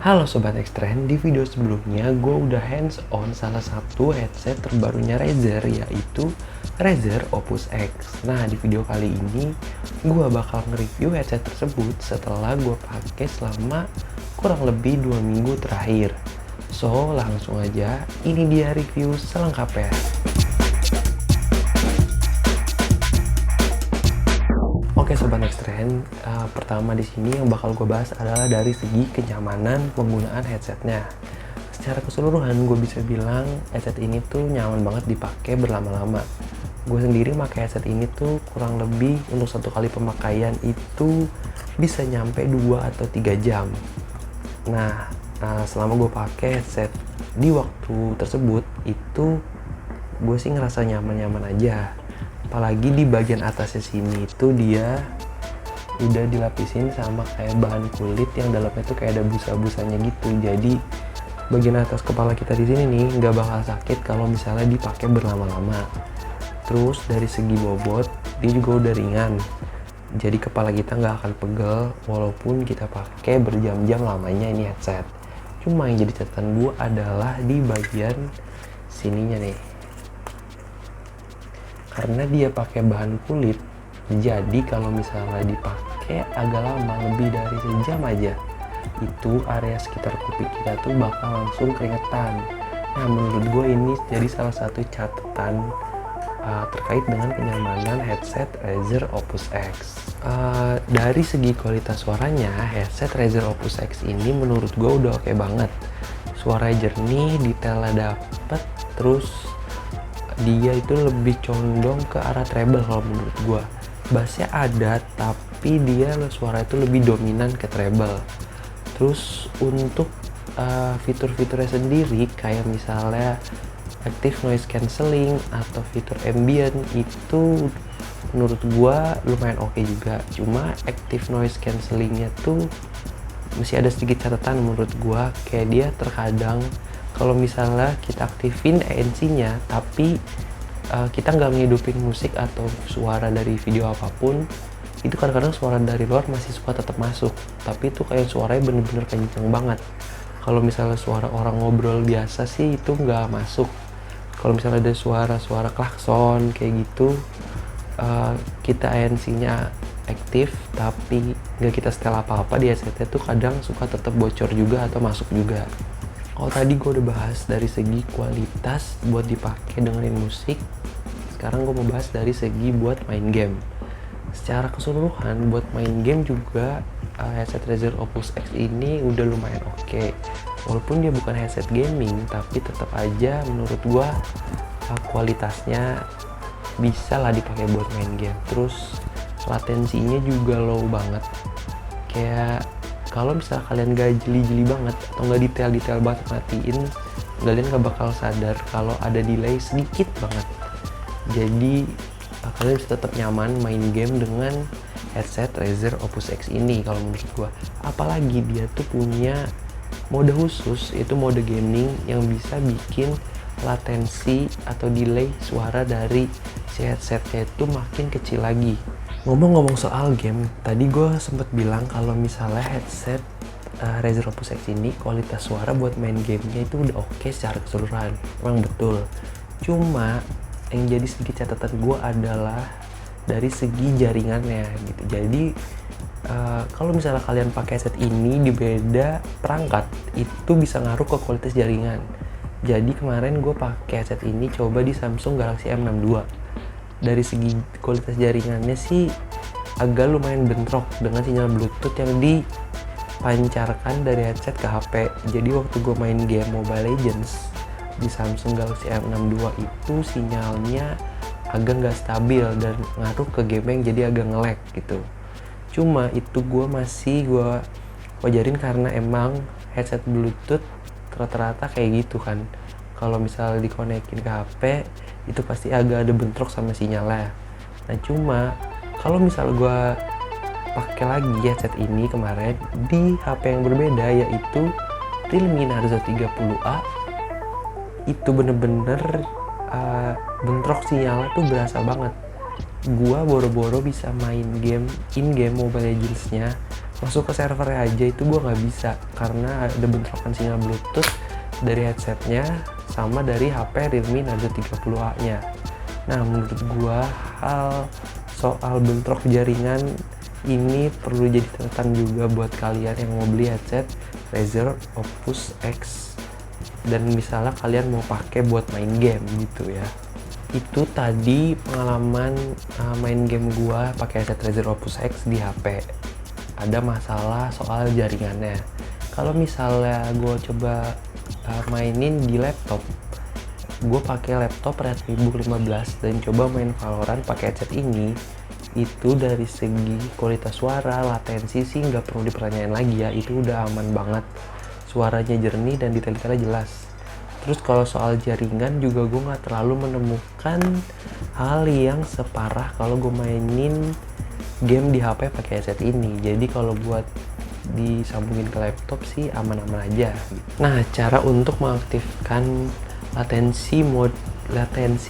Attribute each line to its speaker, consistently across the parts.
Speaker 1: Halo Sobat Extrend, di video sebelumnya gue udah hands on salah satu headset terbarunya Razer, yaitu Razer Opus X. Nah, di video kali ini gue bakal nge-review headset tersebut setelah gue pakai selama kurang lebih 2 minggu terakhir. So, langsung aja, ini dia review selengkapnya. Oke Sobat Extrend, pertama di sini yang bakal gue bahas adalah dari segi kenyamanan penggunaan headsetnya. Secara keseluruhan gue bisa bilang headset ini tuh nyaman banget dipakai berlama-lama. Gue sendiri pakai headset ini tuh kurang lebih untuk satu kali pemakaian itu bisa nyampe 2 atau 3 jam. Nah, selama gue pakai headset di waktu tersebut itu gue sih ngerasa nyaman-nyaman aja. Apalagi di bagian atasnya sini itu dia udah dilapisin sama kayak bahan kulit yang dalamnya tuh kayak ada busa-busanya gitu. Jadi bagian atas kepala kita di sini nih nggak bakal sakit kalau misalnya dipakai berlama-lama. Terus dari segi bobot dia juga udah ringan. Jadi kepala kita nggak akan pegel walaupun kita pakai berjam-jam lamanya ini headset. Cuma yang jadi catatan gue adalah di bagian sininya nih. Karena dia pakai bahan kulit, jadi kalau misalnya dipakai agak lama, lebih dari sejam aja, itu area sekitar kuping kita tuh bakal langsung keringetan. Nah, menurut gue ini jadi salah satu catatan terkait dengan kenyamanan headset Razer Opus X. Dari segi kualitas suaranya, headset Razer Opus X ini menurut gue udah oke banget. Suara jernih, detailnya dapet, terus dia itu lebih condong ke arah treble kalau menurut gua. Bassnya ada tapi dia suara itu lebih dominan ke treble. Terus untuk fitur-fiturnya sendiri kayak misalnya active noise cancelling atau fitur ambient itu menurut gua lumayan oke juga. Cuma active noise cancellingnya tuh masih ada sedikit catatan menurut gua, kayak dia terkadang kalau misalnya kita aktifin ANC-nya tapi kita nggak ngidupin musik atau suara dari video apapun, itu kadang-kadang suara dari luar masih suka tetap masuk, tapi itu kayak suaranya bener-bener kenceng banget. Kalau misalnya suara orang ngobrol biasa sih itu nggak masuk. Kalau misalnya ada suara-suara klakson kayak gitu, kita ANC-nya aktif tapi nggak kita setel apa-apa di headsetnya tuh kadang suka tetap bocor juga atau masuk juga. Kalau tadi gue udah bahas dari segi kualitas buat dipakai dengerin musik, sekarang gue mau bahas dari segi buat main game. Secara keseluruhan buat main game juga headset Razer Opus X ini udah lumayan oke. Walaupun dia bukan headset gaming, tapi tetap aja menurut gue kualitasnya bisa lah dipakai buat main game. Terus latensinya juga low banget. Kayak kalau misalnya kalian gak jeli-jeli banget atau gak detail-detail banget matiin, kalian gak bakal sadar kalau ada delay sedikit banget. Jadi kalian bisa tetap nyaman main game dengan headset Razer Opus X ini kalau menurut gua. Apalagi dia tuh punya mode khusus, itu mode gaming yang bisa bikin latensi atau delay suara dari si headsetnya itu makin kecil lagi. Ngomong-ngomong soal game, tadi gue sempet bilang kalau misalnya headset Razer Opus X ini kualitas suara buat main gamenya itu udah oke secara keseluruhan. Emang betul. Cuma yang jadi sedikit catatan gue adalah dari segi jaringannya gitu. Jadi kalau misalnya kalian pakai headset ini di beda perangkat, itu bisa ngaruh ke kualitas jaringan. Jadi kemarin gue pakai headset ini coba di Samsung Galaxy M62. Dari segi kualitas jaringannya sih agak lumayan bentrok dengan sinyal Bluetooth yang dipancarkan dari headset ke HP. Jadi waktu gue main game Mobile Legends di Samsung Galaxy M62 itu sinyalnya agak nggak stabil dan ngaruh ke game yang jadi agak nge-lag gitu. Cuma itu gue wajarin karena emang headset Bluetooth rata-rata kayak gitu kan. Kalau misalnya dikonekin ke HP itu pasti agak ada bentrok sama sinyalnya. Nah cuma kalau misalnya gue pakai lagi headset ini kemarin di HP yang berbeda, yaitu Realme Narzo 30A, itu bener-bener bentrok sinyalnya tuh berasa banget. Gua boro-boro bisa main game in-game Mobile Legends-nya masuk ke servernya aja itu gue nggak bisa karena ada bentrokan sinyal Bluetooth dari headsetnya sama dari HP Realme Narzo 30A nya. Nah menurut gue hal soal bentrok jaringan ini perlu jadi catatan juga buat kalian yang mau beli headset Razer Opus X dan misalnya kalian mau pakai buat main game gitu ya. Itu tadi pengalaman main game gua pakai headset Razer Opus X di HP. Ada masalah soal jaringannya. Kalau misalnya gua coba mainin di laptop, gua pakai laptop Redmi Book 15 dan coba main Valorant pakai headset ini, itu dari segi kualitas suara, latensi sih nggak perlu dipertanyain lagi ya, itu udah aman banget, suaranya jernih dan detail-detailnya jelas. Terus kalau soal jaringan juga gue nggak terlalu menemukan hal yang separah kalau gue mainin game di HP pakai headset ini. Jadi kalau buat disambungin ke laptop sih aman-aman aja gitu. Nah cara untuk mengaktifkan latensi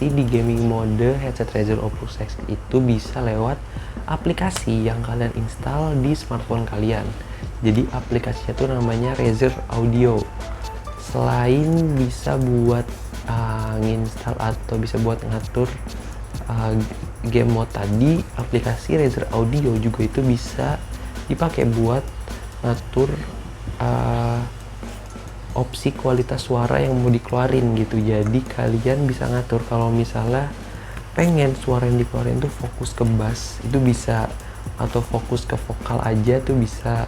Speaker 1: di gaming mode headset Razer Opus X itu bisa lewat aplikasi yang kalian install di smartphone kalian. Jadi aplikasinya tuh namanya Razer Audio. Selain bisa buat nginstal atau bisa buat ngatur game mode tadi, aplikasi Razer Audio juga itu bisa dipakai buat ngatur opsi kualitas suara yang mau dikeluarin gitu. Jadi kalian bisa ngatur kalau misalnya pengen suara yang dikeluarin tuh fokus ke bass itu bisa, atau fokus ke vokal aja tuh bisa,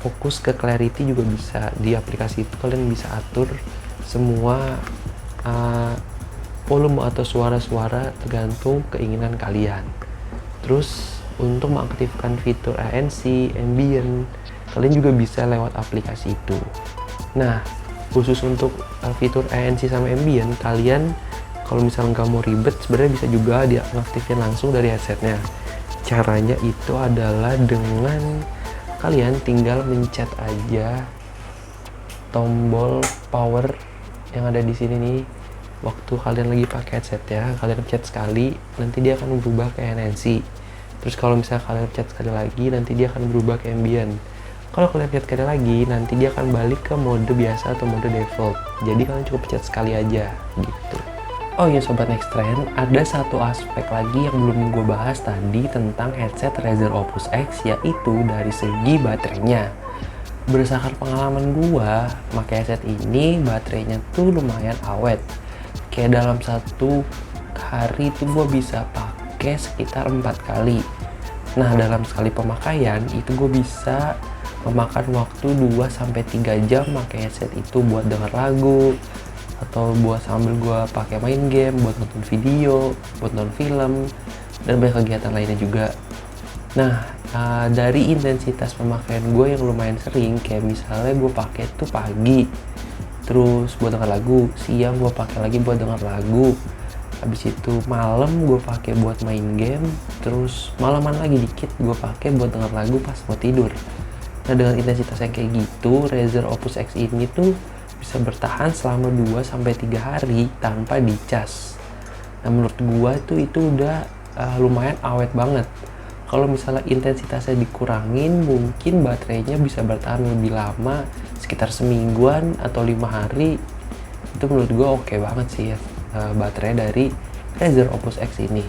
Speaker 1: fokus ke clarity juga bisa. Di aplikasi itu kalian bisa atur semua volume atau suara-suara tergantung keinginan kalian. Terus untuk mengaktifkan fitur ANC, ambient, kalian juga bisa lewat aplikasi itu. Nah khusus untuk fitur ANC sama ambient, kalian kalau misalnya nggak mau ribet sebenarnya bisa juga diaktifkan langsung dari headsetnya. Caranya itu adalah dengan kalian tinggal mencet aja tombol power yang ada di sini nih. Waktu kalian lagi pakai headset ya, kalian pencet sekali, nanti dia akan berubah ke ANC. Terus kalau misalnya kalian pencet sekali lagi, nanti dia akan berubah ke ambient. Kalau kalian pencet sekali lagi, nanti dia akan balik ke mode biasa atau mode default. Jadi kalian cukup pencet sekali aja gitu. Oh iya Sobat Nextrend, ada satu aspek lagi yang belum gue bahas tadi tentang headset Razer Opus X, yaitu dari segi baterainya. Berdasarkan pengalaman gue pakai headset ini, baterainya tuh lumayan awet. Kayak dalam satu hari tuh gue bisa pakai sekitar 4 kali. Nah dalam sekali pemakaian itu gue bisa memakan waktu 2-3 jam pakai headset itu buat denger lagu, atau buat sambil gue pakai main game, buat nonton video, buat nonton film, dan banyak kegiatan lainnya juga. Nah dari intensitas pemakaian gue yang lumayan sering, kayak misalnya gue pakai tuh pagi terus buat denger lagu, siang gue pakai lagi buat denger lagu, habis itu malam gue pakai buat main game, terus malaman lagi dikit gue pakai buat denger lagu pas mau tidur. Nah dengan intensitas yang kayak gitu, Razer Opus X ini tuh bisa bertahan selama 2-3 hari tanpa dicas. Nah menurut gua tuh itu udah lumayan awet banget. Kalau misalnya intensitasnya dikurangin, mungkin baterainya bisa bertahan lebih lama, sekitar semingguan atau 5 hari. Itu menurut gua oke banget sih ya, baterai dari Razer Opus X ini.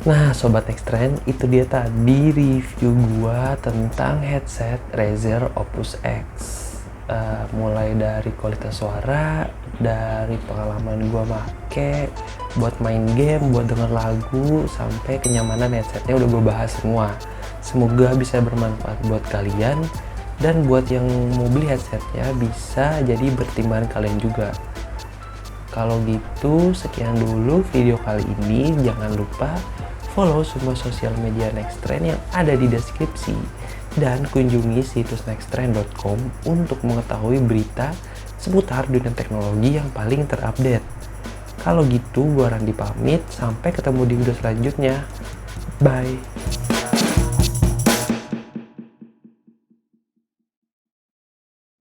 Speaker 1: Nah Sobat Nextrend, itu dia tadi review gua tentang headset Razer Opus X. Mulai dari kualitas suara, dari pengalaman gua make buat main game, buat denger lagu, sampai kenyamanan headsetnya udah gua bahas semua. Semoga bisa bermanfaat buat kalian, dan buat yang mau beli headsetnya bisa jadi pertimbangan kalian juga. Kalau gitu sekian dulu video kali ini. Jangan lupa follow semua sosial media Nextrend yang ada di deskripsi, dan kunjungi situs nextrend.com untuk mengetahui berita seputar dunia teknologi yang paling terupdate. Kalau gitu, gua Randi pamit. Sampai ketemu di video selanjutnya. Bye.